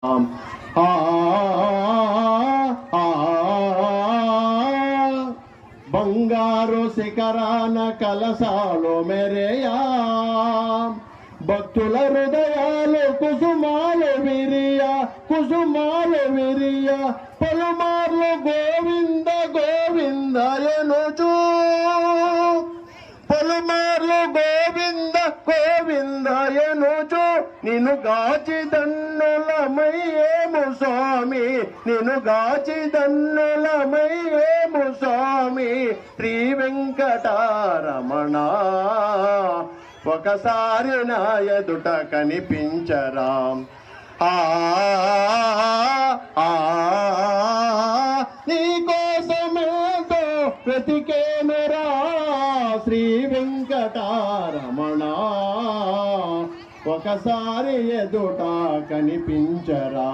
ఆ బంగారు శిఖరాన కలసాలు మెరియా భక్తుల హృదయాలు కుసుమాలు విరియా పలుమార్లు గోవింద గోవింద ఎనుచు పలుమార్లు గోవింద గోవింద ఎనుచు నిన్ను గాచి దన్నులమయ్యేము స్వామి నిన్ను గాచి దన్నులమయ్యేము స్వామి శ్రీ వెంకటరమణ ఒకసారి నా ఎదుట కనిపించరా నీకోసమేదో వెతికేమెరా శ్రీ వెంకటరమణ ఒకసారి ఎదుట కనిపించరా